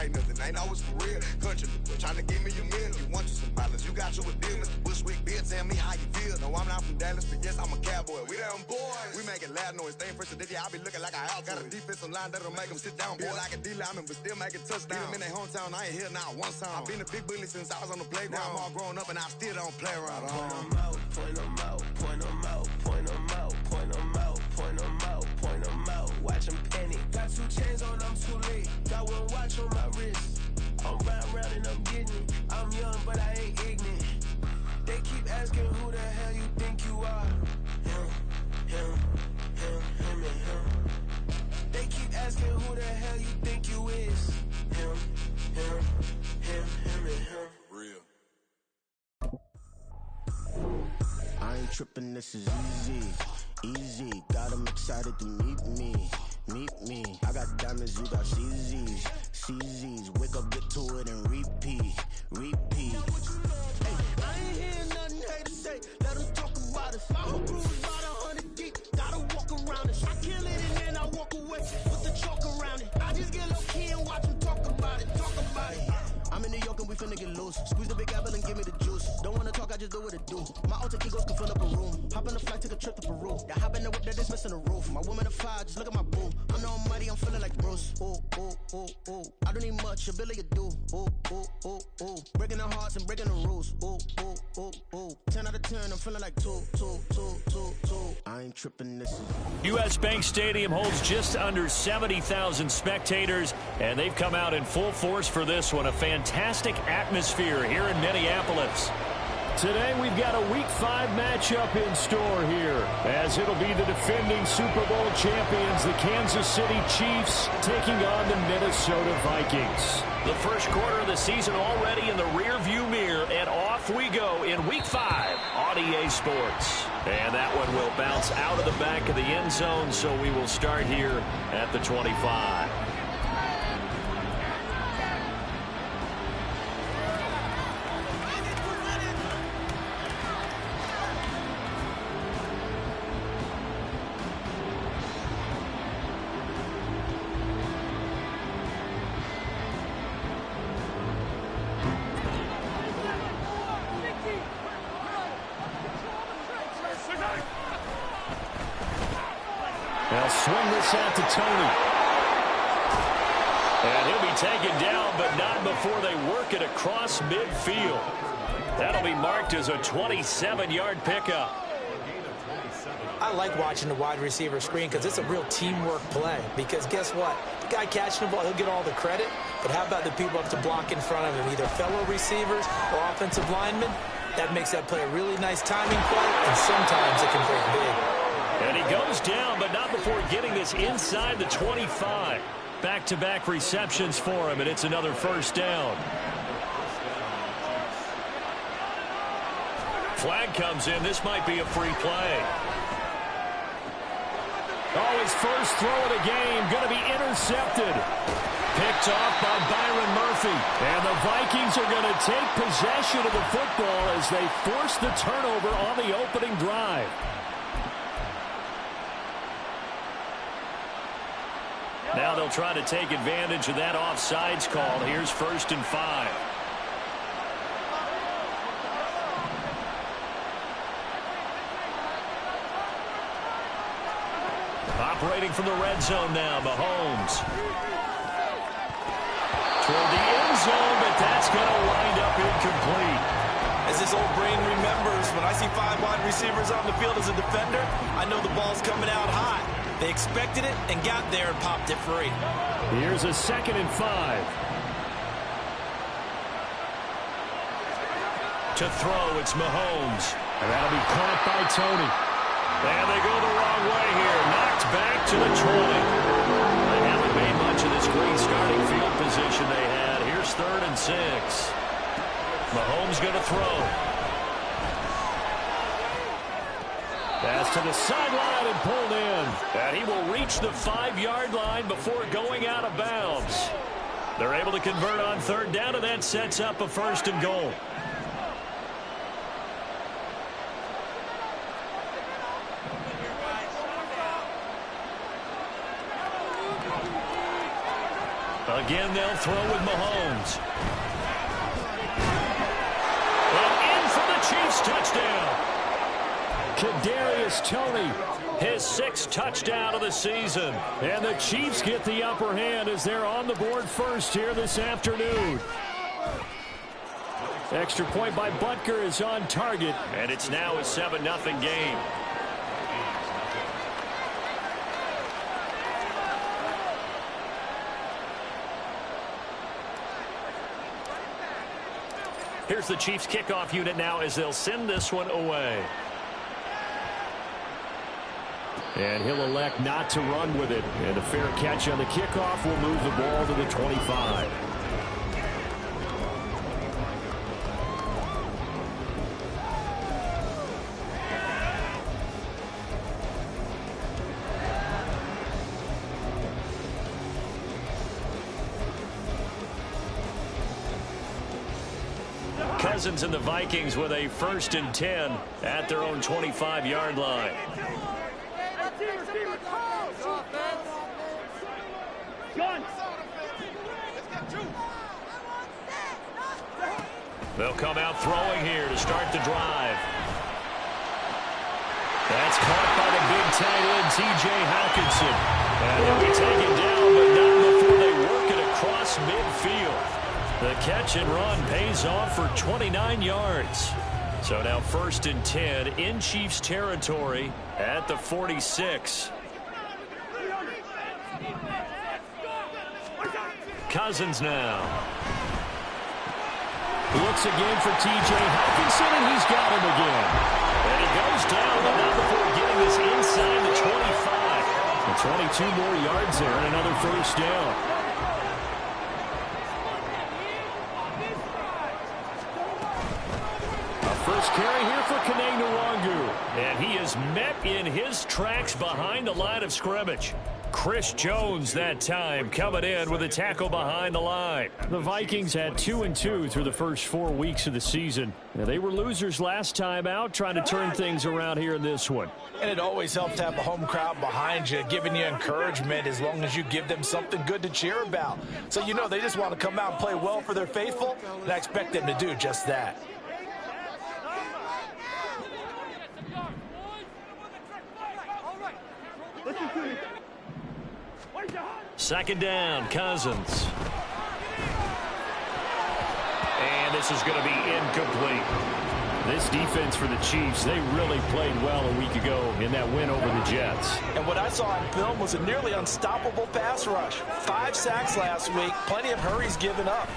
say nothing, ain't always for real. Country, trying to give me your meal. You want you some balance, you got you a deal. Mr. Bushwick, Bill, tell me how you feel. No, I'm not from Dallas, but yes, I'm a cowboy. We them boys. We making loud noise, staying fresh to this year. I be looking like a house. Got a defensive line that'll make them sit down. Feel like a D-lineman, but still making touchdowns. Beat them in their hometown, I ain't here now one time. I've been a big bully since I was on the playground. I'm all grown up and I still don't play around. Point them out, point them out, point them out, point them out, point them out, point them out, point them out. Watch them panic. Got 2 chains on, I'm too late. Got 1 watch on my wrist. I'm round and I'm getting it. I'm young, but I ain't ignorant. They keep asking who the hell you think you are. Him, and him. They keep asking who the hell you think you is. Him, and him. Real. I ain't tripping, this is easy. Got 'em excited to meet me. I got diamonds, you got CZs. Wake up, get to it, and repeat. Hey, I ain't hearing nothing haters say. Let 'em talk about us. My whole crew is about 100 deep. Gotta walk around it. I kill it and then I walk away with the chalk around it. I just get low key and watch 'em talk about it. I'm in New York and we finna get loose. Squeeze the big apple and give me the juice. Don't wanna talk, I just do what it do. My alter egos can fill up a room. Hop on the flight, take a trip to Peru. Yeah, hop in the whip that is missing the roof. My woman a fire, just look at my boo. I'm the almighty, I'm feeling like Bruce. Ooh. I don't need much, ability to do. Ooh. Breaking the hearts and breaking the rules. Ooh. 10 out of 10, I'm feeling like 2. I ain't tripping, this is U.S. Bank Stadium holds just under 70,000 spectators, and they've come out in full force for this one. A fantastic atmosphere here in Minneapolis. Today we've got a Week 5 matchup in store here, as it'll be the defending Super Bowl champions, the Kansas City Chiefs, taking on the Minnesota Vikings. The first quarter of the season already in the rearview mirror, and off we go in Week 5 on EA Sports. And that one will bounce out of the back of the end zone, so we will start here at the 25. They'll swing this out to Tony. And he'll be taken down, but not before they work it across midfield. That'll be marked as a 27-yard pickup. I like watching the wide receiver screen because it's a real teamwork play. Because guess what? The guy catching the ball, he'll get all the credit. But how about the people up to block in front of him, either fellow receivers or offensive linemen? That makes that play a really nice timing play, and sometimes it can break big. And he goes down, but not before getting this inside the 25. Back-to-back receptions for him, and it's another first down. Flag comes in. This might be a free play. Oh, his first throw of the game going to be intercepted. Picked off by Byron Murphy. And the Vikings are going to take possession of the football as they force the turnover on the opening drive. Now they'll try to take advantage of that offsides call. Here's 1st and 5. Operating from the red zone now, Mahomes. Toward the end zone, but that's going to wind up incomplete. As this old brain remembers, when I see 5 wide receivers on the field as a defender, I know the ball's coming out high. They expected it and got there and popped it free. Here's a 2nd and 5. To throw, it's Mahomes. And that'll be caught by Tony. And they go the wrong way here. Knocked back to the 20. They haven't made much of this great starting field position they had. Here's 3rd and 6. Mahomes going to throw. Pass to the sideline and pulled in. And he will reach the 5-yard line before going out of bounds. They're able to convert on 3rd down, and that sets up a 1st and goal. Again, they'll throw with Mahomes. And in for the Chiefs touchdown. Kadarius Toney, his 6th touchdown of the season. And the Chiefs get the upper hand as they're on the board first here this afternoon. Extra point by Butker is on target. And it's now a 7-0 game. Here's the Chiefs kickoff unit now as they'll send this one away. And he'll elect not to run with it. And a fair catch on the kickoff will move the ball to the 25. Cousins and the Vikings with a 1st and 10 at their own 25-yard line. They'll come out throwing here to start the drive. That's caught by the big tight end, T.J. Hawkinson. And he'll be taken down, but not before they work it across midfield. The catch and run pays off for 29 yards. So now 1st and 10 in Chiefs territory at the 46. Cousins now. Looks again for T.J. Hawkinson, and he's got him again. And he goes down, but not before getting this inside the 25. And 22 more yards there and another 1st down. First carry here for Kene Nwangu. And he is met in his tracks behind the line of scrimmage. Chris Jones that time coming in with a tackle behind the line. The Vikings had 2-2 through the first 4 weeks of the season. Now, they were losers last time out, trying to turn things around here in this one. And it always helps to have a home crowd behind you, giving you encouragement as long as you give them something good to cheer about. So you know they just want to come out and play well for their faithful, and I expect them to do just that. 2nd down, Cousins. And this is going to be incomplete. This defense for the Chiefs, they really played well a week ago in that win over the Jets. And what I saw on film was a nearly unstoppable pass rush. 5 sacks last week, plenty of hurries given up.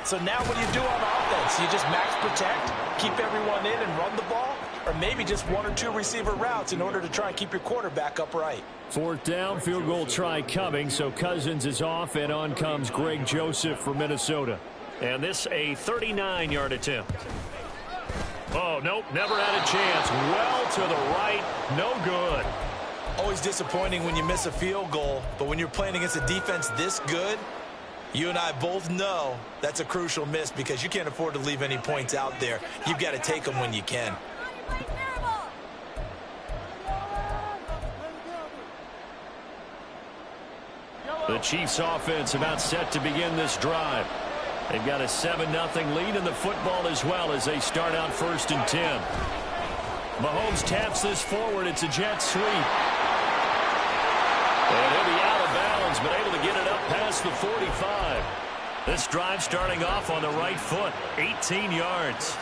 So now what do you do on offense? You just max protect, keep everyone in and run the ball? Or maybe just 1 or 2 receiver routes in order to try and keep your quarterback upright. 4th down, field goal try coming, so Cousins is off, and on comes Greg Joseph for Minnesota. And this a 39-yard attempt. Oh, nope, never had a chance. Well to the right, no good. Always disappointing when you miss a field goal, but when you're playing against a defense this good, you and I both know that's a crucial miss because you can't afford to leave any points out there. You've got to take them when you can. The Chiefs offense about set to begin this drive. They've got a 7-0 lead in the football as well as they start out 1st and 10. Mahomes taps this forward. It's a jet sweep. And he'll be out of bounds, but able to get it up past the 45. This drive starting off on the right foot, 18 yards.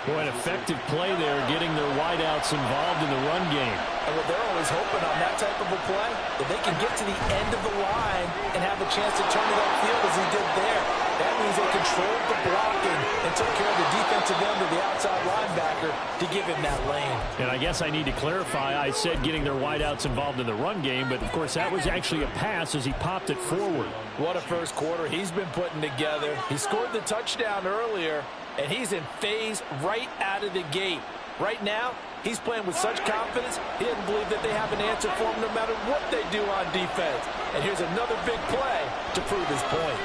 Boy, an effective play there, getting their wideouts involved in the run game. And what they're always hoping on that type of a play, that they can get to the end of the line and have a chance to turn it upfield as he did there. That means they controlled the blocking and took care of the defensive end of the outside linebacker to give him that lane. And I guess I need to clarify, I said getting their wideouts involved in the run game, but of course that was actually a pass as he popped it forward. What a first quarter he's been putting together. He scored the touchdown earlier, and he's in phase right out of the gate. Right now, he's playing with such confidence, he doesn't believe that they have an answer for him no matter what they do on defense. And here's another big play to prove his point.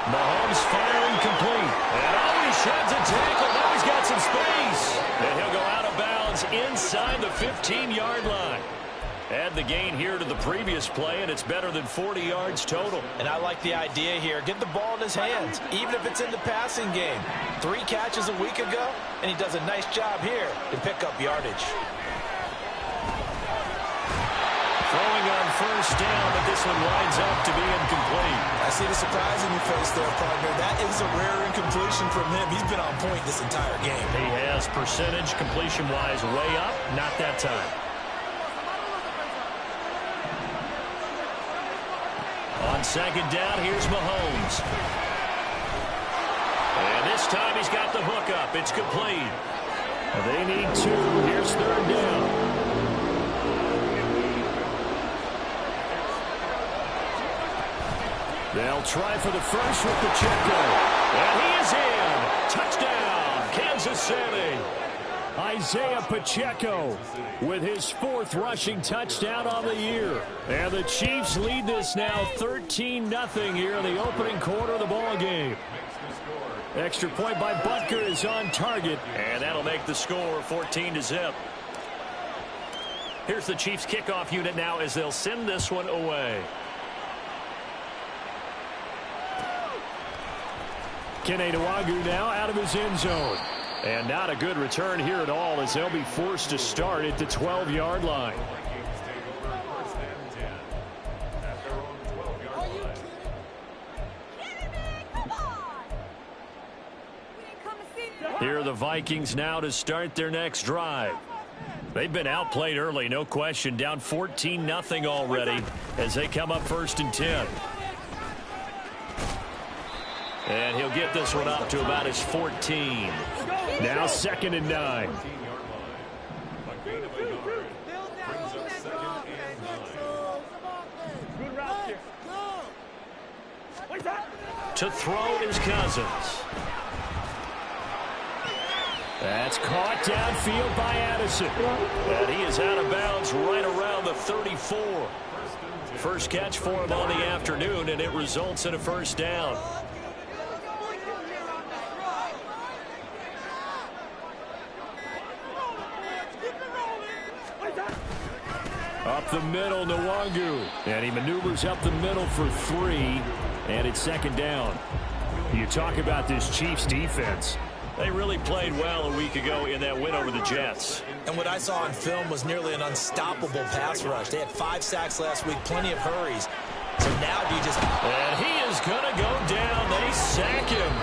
Mahomes firing complete. And he shreds a tackle. Now he's got some space. And he'll go out of bounds inside the 15-yard line. Add the gain here to the previous play, and it's better than 40 yards total. And I like the idea here. Get the ball in his hands, even if it's in the passing game. 3 catches a week ago, and he does a nice job here to pick up yardage. Throwing on first down, but this one winds up to be incomplete. I see the surprise in your face there, partner. That is a rare incompletion from him. He's been on point this entire game. He has percentage completion-wise way up, not that time. On second down, here's Mahomes. And this time he's got the hook up. It's complete. They need 2. Here's third down. They'll try for the first with Pacheco. And he is in. Touchdown, Kansas City. Isaiah Pacheco with his 4th rushing touchdown on the year. And the Chiefs lead this now 13-0 here in the opening quarter of the ball game. Extra point by Butker is on target. And that'll make the score 14-0. Here's the Chiefs kickoff unit now as they'll send this one away. Kene Nwagu now out of his end zone. And not a good return here at all as they'll be forced to start at the 12-yard line. Here are the Vikings now to start their next drive. They've been outplayed early, no question. Down 14-0 already as they come up 1st and 10. And he'll get this one up to about his 14. Now 2nd and 9. To throw is Cousins. That's caught downfield by Addison. And he is out of bounds right around the 34. First catch for him on the afternoon, and it results in a first down. Up the middle, Nwagu. And he maneuvers up the middle for 3. And it's 2nd down. You talk about this Chiefs defense. They really played well a week ago in that win over the Jets. And what I saw on film was nearly an unstoppable pass rush. They had 5 sacks last week, plenty of hurries. So now do you just... And he is going to go down. They sack him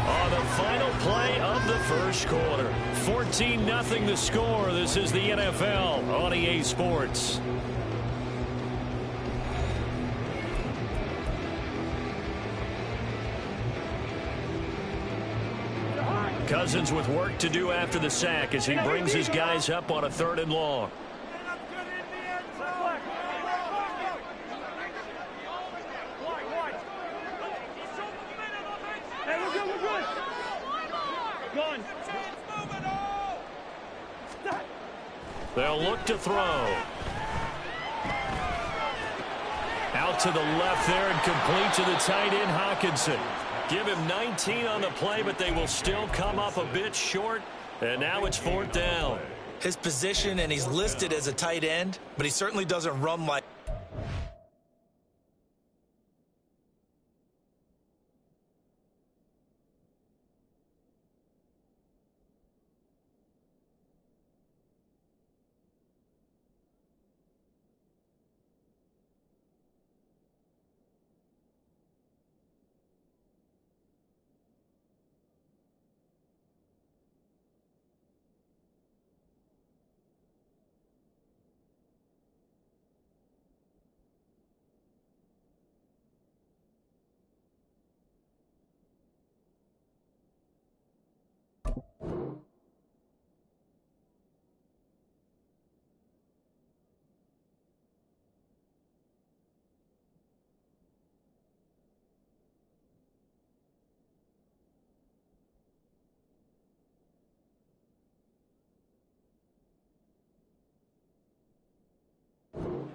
on the final play of the first quarter. 14-0 the score. This is the NFL on EA Sports. Cousins with work to do after the sack as he brings his guys up on a 3rd and long. They'll look to throw. Out to the left there and complete to the tight end, Hockenson. Give him 19 on the play, but they will still come up a bit short. And now it's 4th down. His position, and he's listed as a tight end, but he certainly doesn't run like...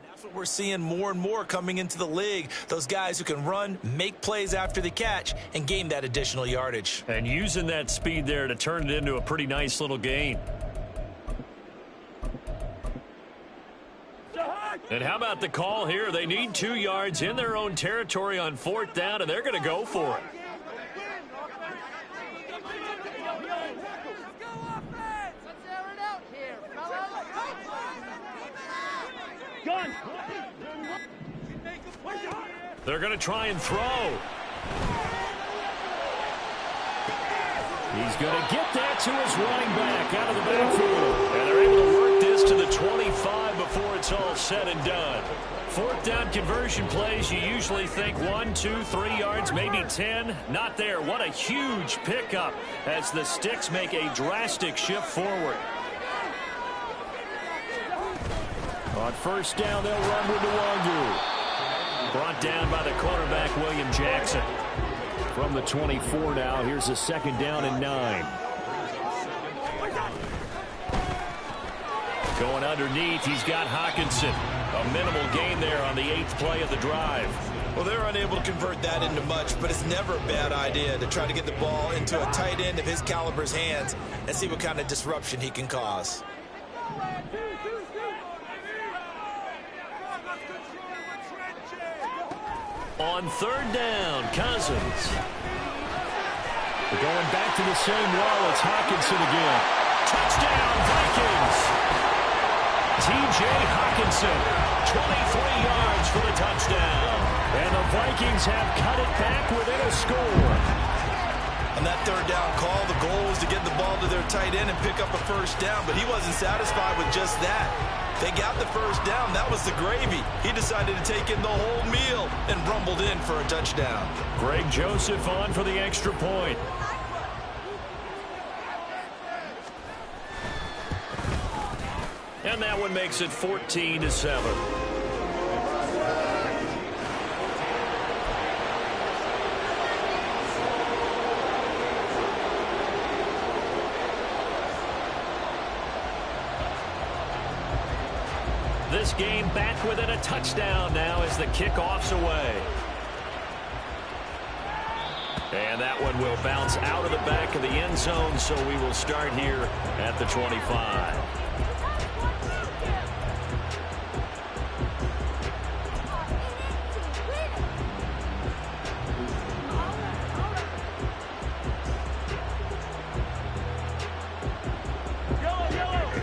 That's what we're seeing more and more coming into the league. Those guys who can run, make plays after the catch, and gain that additional yardage. And using that speed there to turn it into a pretty nice little gain. And how about the call here? They need 2 yards in their own territory on 4th down, and they're going to go for it. They're going to try and throw. He's going to get that to his running back out of the backfield. And they're able to work this to the 25 before it's all said and done. 4th down conversion plays, you usually think 1, 2, 3 yards, maybe 10. Not there. What a huge pickup as the Sticks make a drastic shift forward. On 1st down, they'll run with Nwangu. Brought down by the cornerback, William Jackson. From the 24 now, here's a 2nd down and 9. Going underneath, he's got Hawkinson. A minimal gain there on the 8th play of the drive. Well, they're unable to convert that into much, but it's never a bad idea to try to get the ball into a tight end of his caliber's hands and see what kind of disruption he can cause. On 3rd down, Cousins. We're going back to the same wall. It's Hawkinson again. Touchdown, Vikings. T.J. Hawkinson, 23 yards for the touchdown. And the Vikings have cut it back within a score. On that 3rd down call, the goal was to get the ball to their tight end and pick up a 1st down, but he wasn't satisfied with just that. They got the 1st down. That was the gravy. He decided to take in the whole meal and rumbled in for a touchdown. Greg Joseph on for the extra point. And that one makes it 14-7. This game back within a touchdown now as the kickoff's away. And that one will bounce out of the back of the end zone, so we will start here at the 25.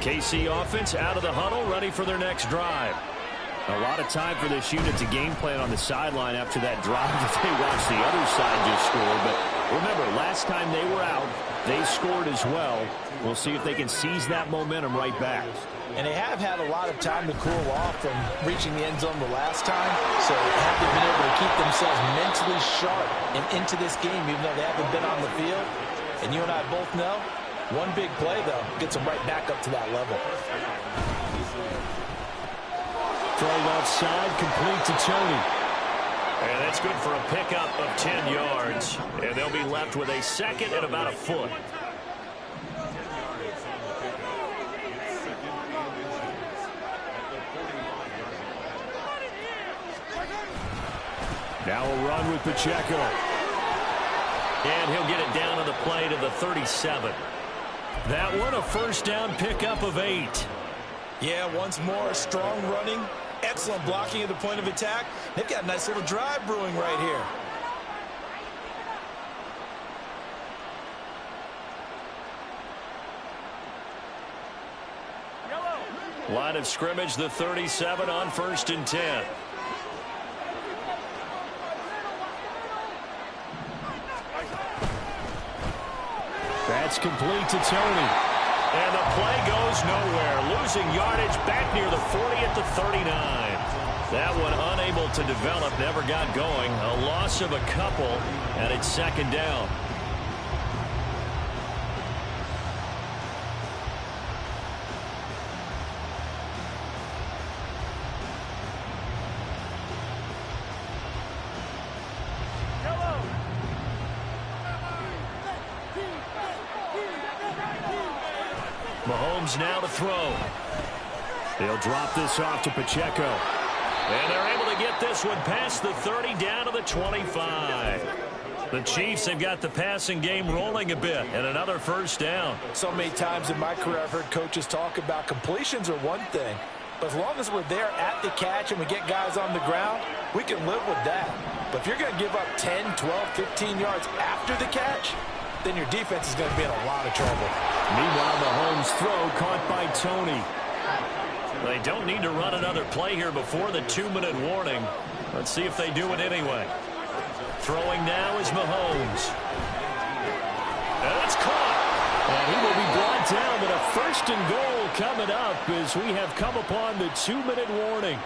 KC offense out of the huddle, ready for their next drive. A lot of time for this unit to game plan on the sideline after that drive that they watched the other side just score. But remember, last time they were out, they scored as well. We'll see if they can seize that momentum right back. And they have had a lot of time to cool off from reaching the end zone the last time. So have they been able to keep themselves mentally sharp and into this game, even though they haven't been on the field. And you and I both know, one big play, though, gets them right back up to that level. Throw outside, complete to Tony. And that's good for a pickup of 10 yards. And they'll be left with a 2nd and about a foot. Now a run with Pacheco. And he'll get it down on the play to the 37. That one, a 1st down pickup of 8. Yeah, once more, strong running, excellent blocking at the point of attack. They've got a nice little drive brewing right here. Line of scrimmage, the 37 on 1st and 10. That's complete to Tony. And the play goes nowhere. Losing yardage back near the 40 at the 39. That one unable to develop, never got going. A loss of a couple, and it's 2nd down. Mahomes now to throw. They'll drop this off to Pacheco. And they're able to get this one past the 30 down to the 25. The Chiefs have got the passing game rolling a bit, and another 1st down. So many times in my career I've heard coaches talk about completions are one thing, But as long as we're there at the catch and we get guys on the ground, we can live with that. But if you're going to give up 10, 12, 15 yards after the catch, then your defense is going to be in a lot of trouble. Meanwhile, Mahomes' throw caught by Tony. They don't need to run another play here before the 2-minute warning. Let's see if they do it anyway. Throwing now is Mahomes. And it's caught. And he will be brought down, but a 1st and goal coming up as we have come upon the 2-minute warning.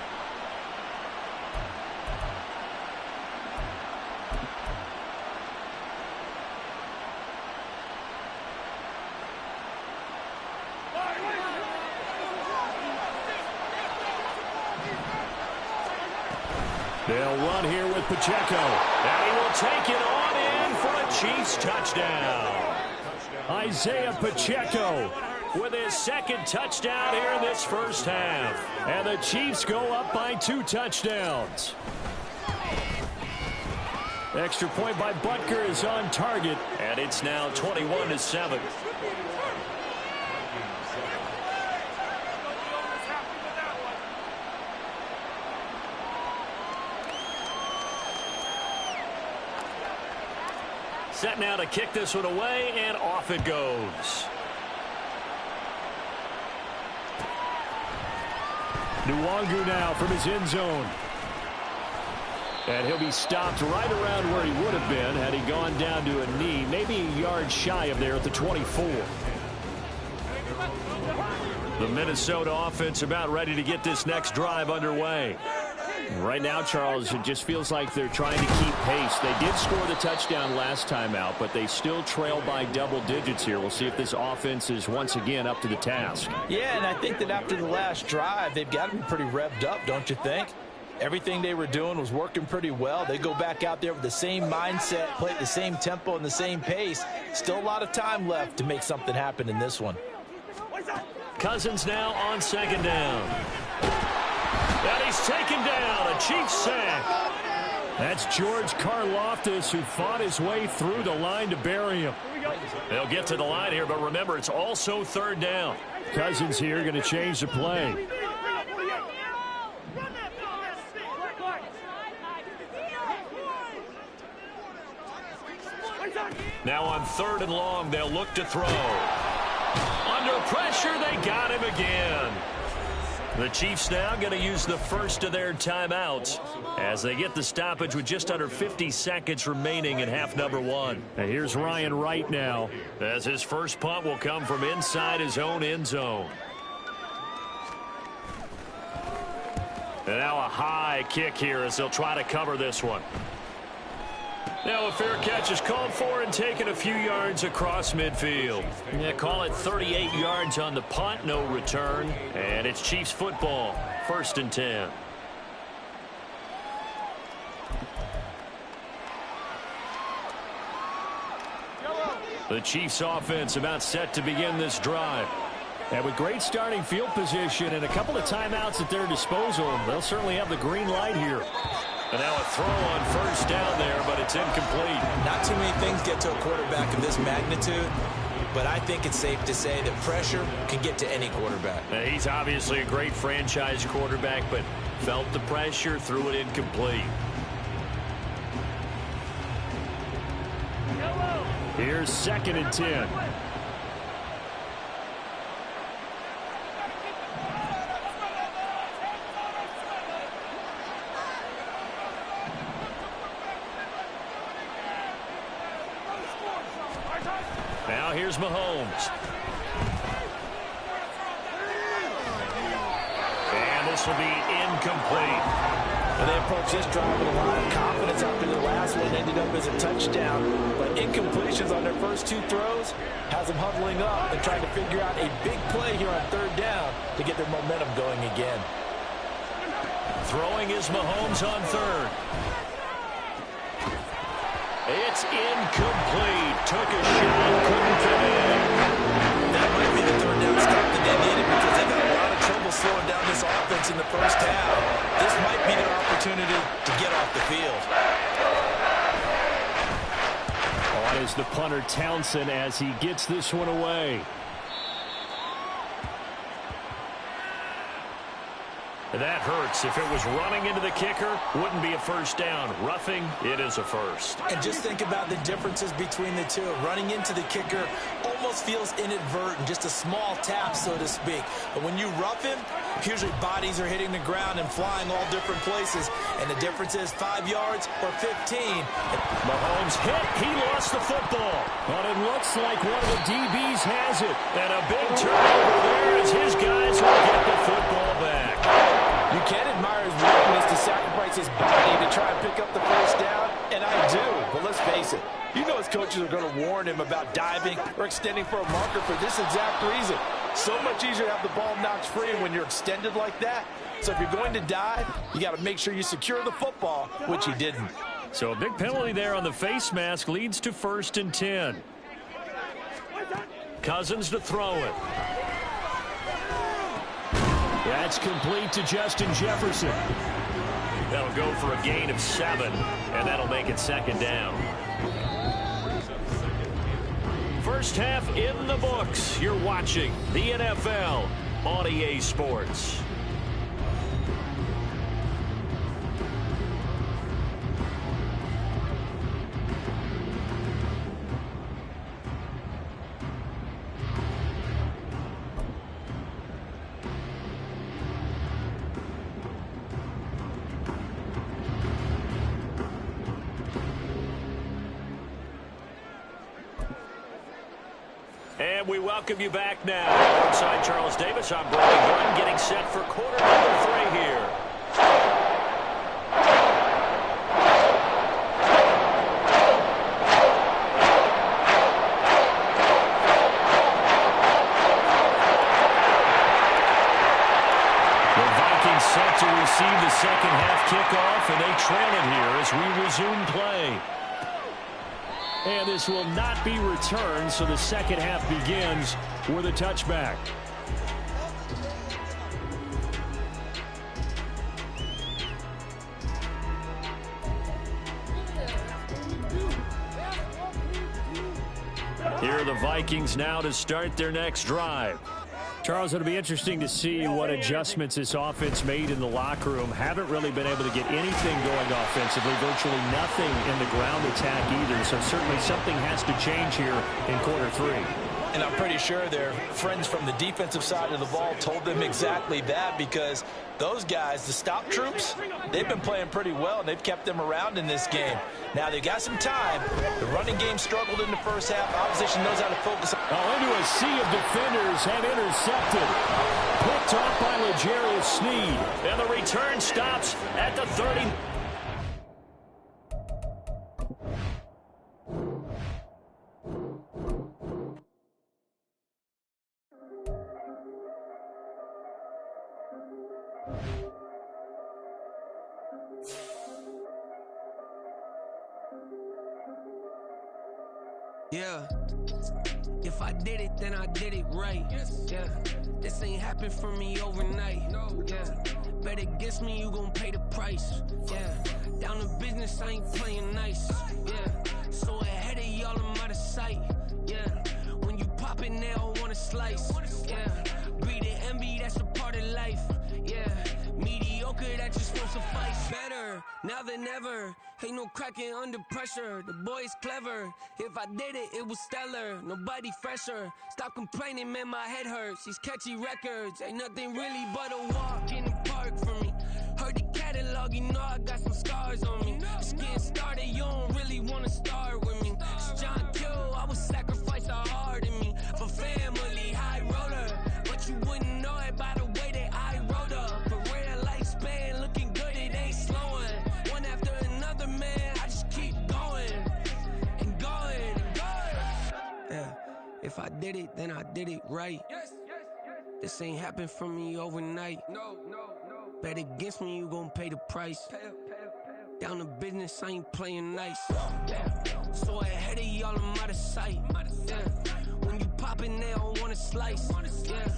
They'll run here with Pacheco. And he will take it on in for a Chiefs touchdown. Isaiah Pacheco with his 2nd touchdown here in this first half. And the Chiefs go up by 2 touchdowns. Extra point by Butker is on target. And it's now 21-7. Set now to kick this one away, and off it goes. Nwangu now from his end zone. And he'll be stopped right around where he would have been had he gone down to a knee, maybe a yard shy of there at the 24. The Minnesota offense about ready to get this next drive underway. Right now, Charles, it just feels like they're trying to keep pace. They did score the touchdown last time out, but they still trail by double digits here. We'll see if this offense is once again up to the task. Yeah, and I think that after the last drive, they've got to be pretty revved up, don't you think? Everything they were doing was working pretty well. They go back out there with the same mindset, play at the same tempo and the same pace. Still a lot of time left to make something happen in this one. Cousins now on 2nd down. And he's taken down, a Chiefs sack. That's George Karlaftis, who fought his way through the line to bury him. They'll get to the line here, but remember, it's also 3rd down. Cousins here going to change the play. Now on 3rd and long, they'll look to throw. Under pressure, they got him again. The Chiefs now going to use the first of their timeouts as they get the stoppage with just under 50 seconds remaining in half number 1. And here's Ryan Wright now as his first punt will come from inside his own end zone. And now a high kick here as they'll try to cover this one. Now a fair catch is called for and taken a few yards across midfield. Yeah, call it 38 yards on the punt, no return. And it's Chiefs football, 1st and 10. The Chiefs offense about set to begin this drive. And with great starting field position and a couple of timeouts at their disposal, they'll certainly have the green light here. And now a throw on 1st down there, but it's incomplete. Not too many things get to a quarterback of this magnitude, but I think it's safe to say that pressure can get to any quarterback. He's obviously a great franchise quarterback, but felt the pressure, threw it incomplete. Here's 2nd and 10. Now here's Mahomes. And this will be incomplete. And they approach this drive with a lot of confidence after their last one. Ended up as a touchdown. But incompletions on their first 2 throws has them huddling up and trying to figure out a big play here on 3rd down to get their momentum going again. Throwing is Mahomes on 3rd. It's incomplete. Took a shot, couldn't fit in. That might be the 3rd down stop that they needed because they've had a lot of trouble slowing down this offense in the first half. This might be their opportunity to get off the field. On is the punter Townsend as he gets this one away. And that hurts. If it was running into the kicker, wouldn't be a first down. Roughing, it is a first. And just think about the differences between the two. Running into the kicker almost feels inadvertent, just a small tap, so to speak. But when you rough him, usually bodies are hitting the ground and flying all different places. And the difference is 5 yards or 15. Mahomes hit. He lost the football. But it looks like one of the DBs has it. And a big turnover there as his guys will get the football back. You can't admire his willingness to sacrifice his body to try and pick up the first down, and I do. But let's face it, you know his coaches are going to warn him about diving or extending for a marker for this exact reason. So much easier to have the ball knocked free when you're extended like that. So if you're going to dive, you got to make sure you secure the football, which he didn't. So a big penalty there on the face mask leads to 1st and 10. Cousins to throw it. That's complete to Justin Jefferson. That'll go for a gain of 7, and that'll make it 2nd down. First half in the books. You're watching the NFL on EA Sports. And we welcome you back now. Alongside Charles Davis, I'm Brady Gunn, getting set for quarter number 3 here. The Vikings set to receive the second half kickoff, and they trail it here as we resume play. And this will not be returned, so the second half begins with a touchback. Here are the Vikings now to start their next drive. Charles, it'll be interesting to see what adjustments this offense made in the locker room. Haven't really been able to get anything going offensively, virtually nothing in the ground attack either. So certainly something has to change here in quarter 3. And I'm pretty sure their friends from the defensive side of the ball told them exactly that, because those guys, the stop troops, they've been playing pretty well, and they've kept them around in this game. Now, they've got some time. The running game struggled in the first half. Opposition knows how to focus. Into a sea of defenders and intercepted. Picked off by L'Jarius Sneed. And the return stops at the 30. Yeah, if I did it, then I did it right. Yeah, this ain't happened for me overnight. Yeah, bet against me, you gon' pay the price. Yeah, down to business, I ain't playing nice. Yeah, so ahead of y'all, I'm out of sight. Yeah, when you pop it, they don't wanna slice. Yeah, breed and envy, that's a part of life. Yeah, mediocre, that just won't suffice. Better now than ever. Ain't no cracking under pressure. The boy's clever. If I did it, it was stellar. Nobody fresher. Stop complaining, man, my head hurts. These catchy records ain't nothing really but a walk in the park for me. Heard the catalog, you know I got some scars on me. Just getting started, you don't really wanna start with me. It's John Kill, I would sacrifice the heart in me for family, high roller. But you wouldn't know it by the way that I wrote up. A real lifespan, looking good, it ain't slowing. One after another, man, I just keep going and going and going. Yeah, if I did it, then I did it right. This ain't happened for me overnight. No. Bet against me, you gon' pay the price. Down to business, I ain't playing nice. Yeah, so ahead of y'all, I'm out of sight. Yeah, when you poppin', they don't wanna slice. Yeah,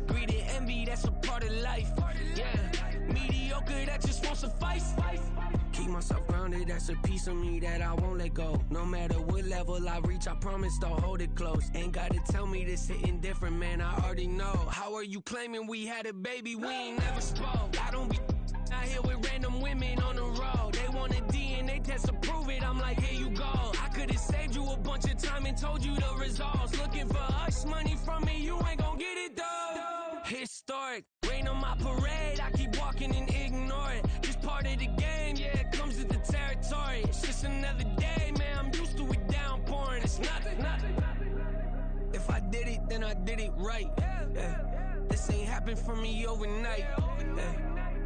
greed and envy, that's a part of life. Yeah, Mediocre, that just won't suffice. Keep myself grounded, that's a piece of me that I won't let go. No matter what level I reach, I promise to hold it close. Ain't gotta tell me this hitting different, man, I already know. How are you claiming we had a baby, we ain't never spoke? I don't be out here with random women on the road. They want a DNA test to prove it, I'm like, here you go. I could've saved you a bunch of time and told you the results. Looking for hush money from me, you ain't gon' get it though. Historic, rain on my parade, I keep walking and ignore it. Just part of the game, yeah, it comes with the territory. It's just another day, man, I'm used to it downpouring. It's nothing. If I did it, then I did it right. Yeah. This ain't happened for me overnight. Yeah.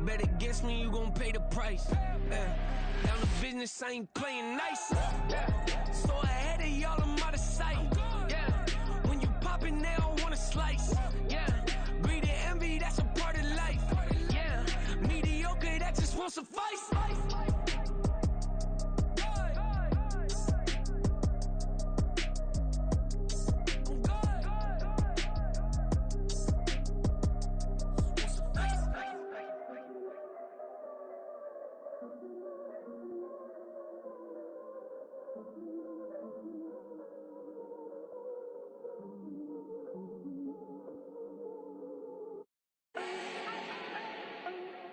Bet against me, you gon' pay the price. Yeah. Down the business, I ain't playing nice. Yeah. So ahead of y'all, I'm out of sight. Yeah. When you poppin', they don't wanna slice. Yeah. Greed and envy, that's a part of life. Yeah. Mediocre, that just won't suffice.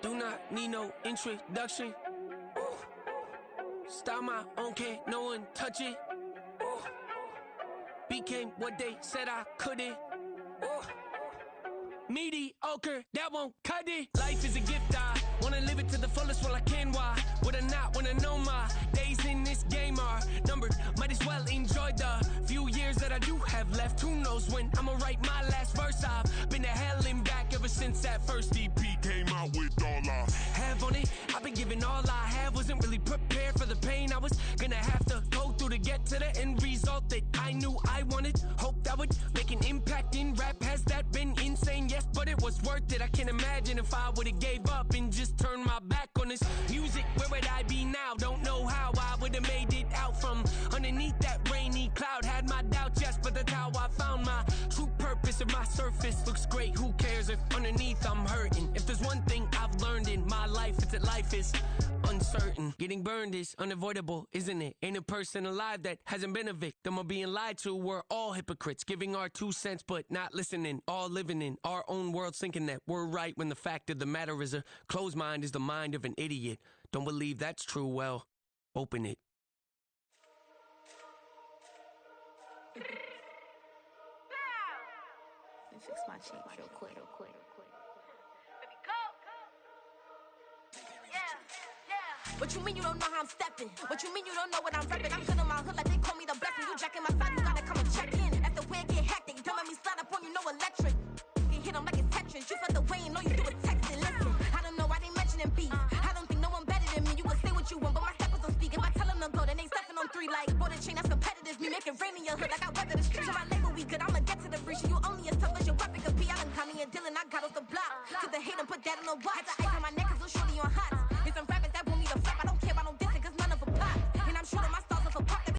Do not need no introduction. Ooh. Style my own, can't no one touch it. Ooh. Became what they said I couldn't. Ooh. Mediocre, that won't cut it. Life is a gift, I wanna live it to the fullest while I can. Why would I not wanna know my days in this game are numbered? Might as well enjoy the few years that I do have left. Who knows when I'ma write my last verse? I've been to hell and back ever since that first EP came out with all I have on it. I've been giving all I have, wasn't really prepared for the pain I was gonna have to go through to get to the end result that I knew I wanted. Hope that would make an impact in rap. Has that been insane? Yes, but it was worth it. I can't imagine if I would've gave up and just turned my back on this music. Where would I be now? Don't know how I would've made it out from underneath that rainy cloud. Had my doubts, yes, but that's how I found my true purpose. If my surface looks great, who cares if underneath I'm hurting? If there's one thing I've learned in my life, it's that life is uncertain. Getting burned is unavoidable, isn't it? Ain't a person alive that hasn't been a victim of being lied to. We're all hypocrites, giving our 2 cents but not listening. All living in our own world, thinking that we're right when the fact of the matter is a closed mind is the mind of an idiot. Don't believe that's true? Well, open it. Let me fix my cheeks real quick. What you mean you don't know how I'm stepping? What you mean you don't know what I'm repping? I'm good in my hood like they call me the blessing. You jacking my side, you gotta come and check in. After where it get hectic, don't let me slide up on you, no electric. You hit them like it's Tetris. You felt the way and all you do is texting. Listen, I don't know why they mentioning beef. I don't think no one better than me. You can say what you want, but my steppers don't speak. If I tell them to go, then they stepping on 3 like border chain, that's competitive. Me making rain in your hood like I weather the streets. So my label we good, I'ma get to the breach. You only as tough as your weapon could be. I done Connie and Dylan, I got off the block. Took the hate and put that on the watch. Had the ice on my neck cause little shorty on hot.